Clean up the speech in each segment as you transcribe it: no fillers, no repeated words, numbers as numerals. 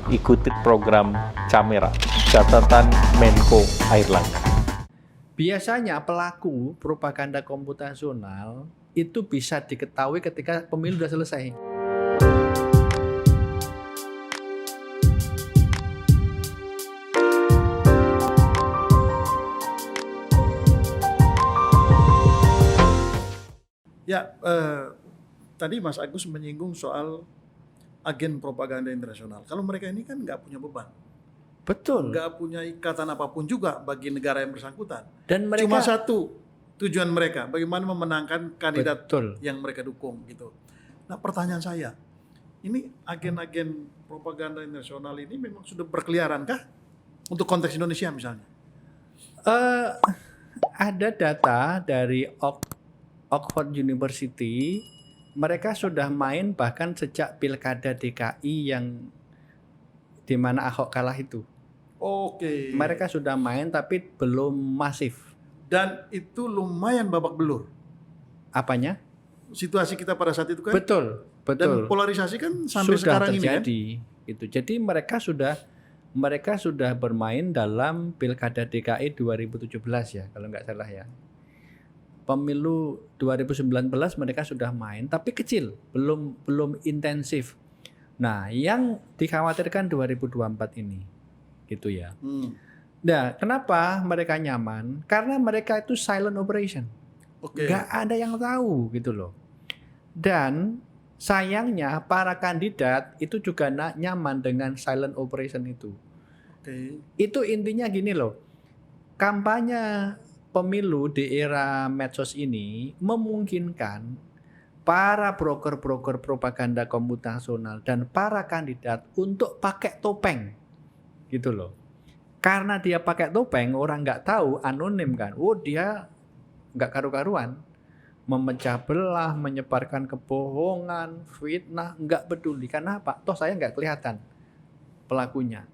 ikuti program Camera, catatan Menko Airlangga. Biasanya pelaku propaganda komputasional itu bisa diketahui ketika pemilu sudah selesai. Ya, tadi Mas Agus menyinggung soal agen propaganda internasional. Kalau mereka ini kan nggak punya beban, Betul. nggak punya ikatan apapun juga bagi negara yang bersangkutan. Dan mereka Cuma satu tujuan mereka, bagaimana memenangkan kandidat Betul. yang mereka dukung gitu. Nah, pertanyaan saya, ini agen-agen propaganda internasional ini memang sudah berkeliaran kah untuk konteks Indonesia misalnya? Ada data dari Oxford University, mereka sudah main bahkan sejak pilkada DKI yang di mana Ahok kalah itu. Oke. Mereka sudah main tapi belum masif. Dan itu lumayan babak belur. Apanya? Situasi kita pada saat itu kan. Betul, betul. Dan polarisasi kan sampai Sudah sekarang terjadi, ini kan. gitu. Jadi mereka sudah bermain dalam pilkada DKI 2017 ya, kalau nggak salah ya. Pemilu 2019 mereka sudah main, tapi kecil, belum intensif. Nah, yang dikhawatirkan 2024 ini, gitu ya. Nah, kenapa mereka nyaman? Karena mereka itu silent operation, Oke. nggak ada yang tahu, gitu loh. Dan sayangnya para kandidat itu juga nyaman dengan silent operation itu. Oke. Itu intinya gini loh, kampanye pemilu di era medsos ini memungkinkan para broker-broker propaganda komputasional dan para kandidat untuk pakai topeng, gitu loh. Karena dia pakai topeng, orang nggak tahu, anonim kan. Oh, dia nggak karu-karuan, memecah belah, menyebarkan kebohongan, fitnah, nggak peduli. Karena apa? Toh saya nggak kelihatan pelakunya.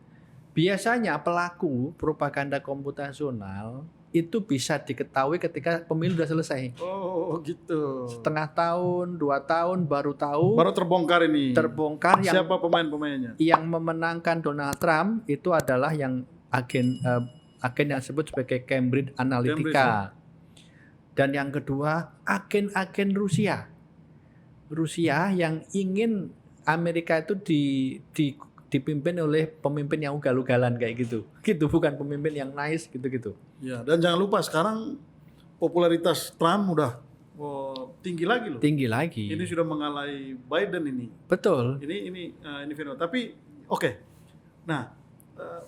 Biasanya pelaku propaganda komputasional itu bisa diketahui ketika pemilu sudah selesai. Oh gitu. Setengah tahun, 2 tahun baru tahu. Baru terbongkar ini. Terbongkar Siapa pemain-pemainnya? yang memenangkan Donald Trump itu adalah yang agen yang disebut sebagai Cambridge Analytica. Dan yang kedua, agen-agen Rusia. Rusia yang ingin Amerika itu dipimpin oleh pemimpin yang ugal-ugalan kayak gitu. Gitu, bukan pemimpin yang nice gitu-gitu. Ya, dan jangan lupa sekarang popularitas Trump udah tinggi lagi loh. Tinggi lagi. Ini sudah mengalahkan Biden ini. Betul. Ini fenomena. Tapi oke. Nah,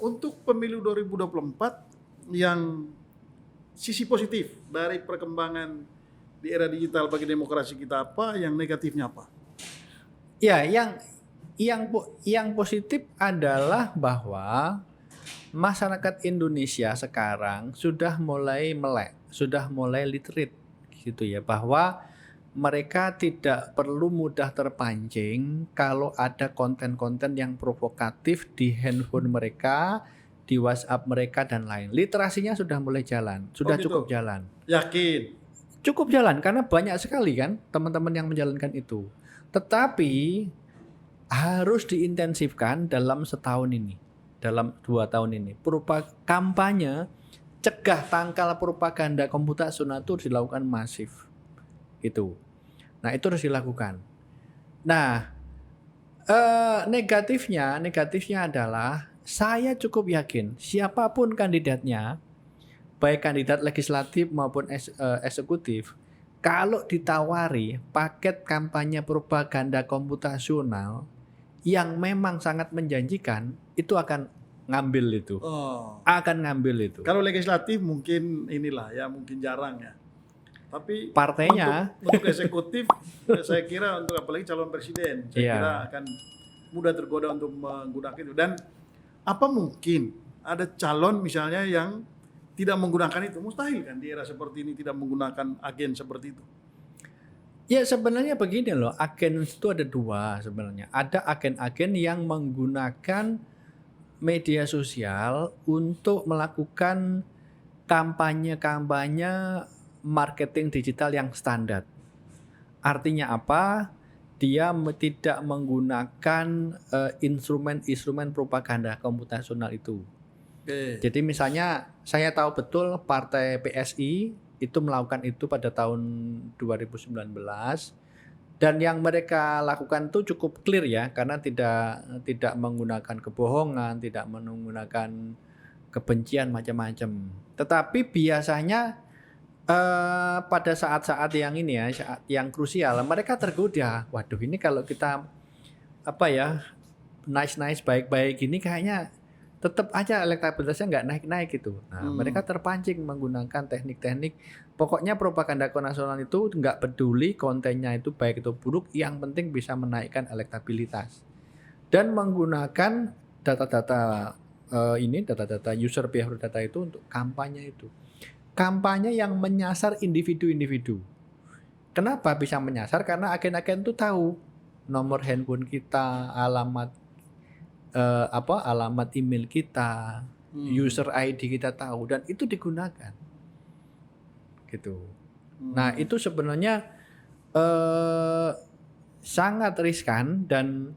untuk pemilu 2024 yang sisi positif dari perkembangan di era digital bagi demokrasi kita apa, yang negatifnya apa? Ya, yang positif adalah bahwa masyarakat Indonesia sekarang sudah mulai melek, sudah mulai literate gitu ya, bahwa mereka tidak perlu mudah terpancing kalau ada konten-konten yang provokatif di handphone mereka, di WhatsApp mereka dan lain. Literasinya sudah mulai jalan, sudah gitu? cukup jalan. Yakin? Cukup jalan karena banyak sekali kan teman-teman yang menjalankan itu. Tetapi harus diintensifkan dalam setahun ini, dalam 2 tahun ini. Kampanye cegah tangkal propaganda komputasional itu dilakukan masif. Gitu. Nah, itu harus dilakukan. Nah, negatifnya adalah saya cukup yakin siapapun kandidatnya, baik kandidat legislatif maupun eksekutif, kalau ditawari paket kampanye propaganda komputasional yang memang sangat menjanjikan, itu akan ngambil itu. Akan ngambil itu. Kalau legislatif mungkin inilah ya, mungkin jarang ya. Tapi partainya untuk eksekutif saya kira untuk apalagi calon presiden, saya kira akan mudah tergoda untuk menggunakan itu. Dan apa mungkin ada calon misalnya yang tidak menggunakan itu? Mustahil kan di era seperti ini tidak menggunakan agen seperti itu. Ya sebenarnya begini loh, agen itu ada 2 sebenarnya. Ada agen-agen yang menggunakan media sosial untuk melakukan kampanye marketing digital yang standar. Artinya apa? tidak menggunakan instrumen-instrumen propaganda komputasional itu. Oke. Jadi misalnya saya tahu betul partai PSI itu melakukan itu pada tahun 2019 dan yang mereka lakukan itu cukup clear ya, karena tidak menggunakan kebohongan, tidak menggunakan kebencian macam-macam. Tetapi biasanya pada saat-saat yang ini ya, saat yang krusial, mereka tergoda. Waduh, ini kalau kita nice baik-baik gini kayaknya tetap aja elektabilitasnya nggak naik-naik gitu. Nah, mereka terpancing menggunakan teknik-teknik. Pokoknya propaganda nasional itu nggak peduli kontennya itu baik atau buruk, yang penting bisa menaikkan elektabilitas. Dan menggunakan data-data data-data user behavior data itu untuk kampanye itu. Kampanye yang menyasar individu-individu. Kenapa bisa menyasar? Karena agen-agen itu tahu nomor handphone kita, alamat email kita, user ID kita tahu, dan itu digunakan. Gitu. Nah, itu sebenarnya sangat riskan, dan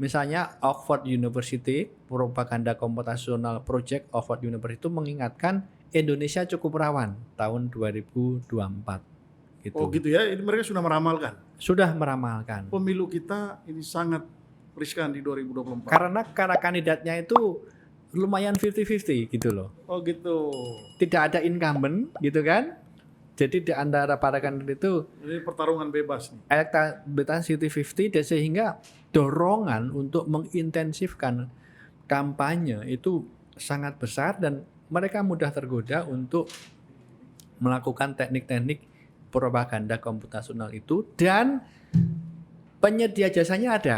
misalnya Oxford University, propaganda komputasional project Oxford University itu mengingatkan Indonesia cukup rawan tahun 2024. Gitu. Oh gitu ya, ini mereka sudah meramalkan. Sudah meramalkan. Pemilu kita ini sangat riskan di 2024. Karena kandidatnya itu lumayan 50-50 gitu loh. Oh gitu. Tidak ada incumbent gitu kan. Jadi di antara para kandidat itu Ini pertarungan bebas nih. elektabilitas 50-50, dan sehingga dorongan untuk mengintensifkan kampanye itu sangat besar, dan mereka mudah tergoda untuk melakukan teknik-teknik propaganda komputasional itu, dan penyedia jasanya ada.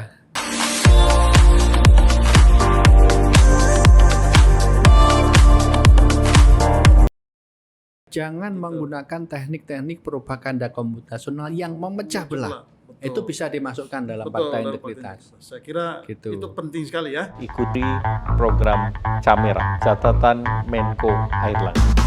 Jangan menggunakan teknik-teknik propaganda komputasional yang memecah belah. Betul. Itu bisa dimasukkan dalam fakta integritas. Saya kira Gitu. itu penting sekali ya. Ikuti program Camera, catatan Menko Airlangga.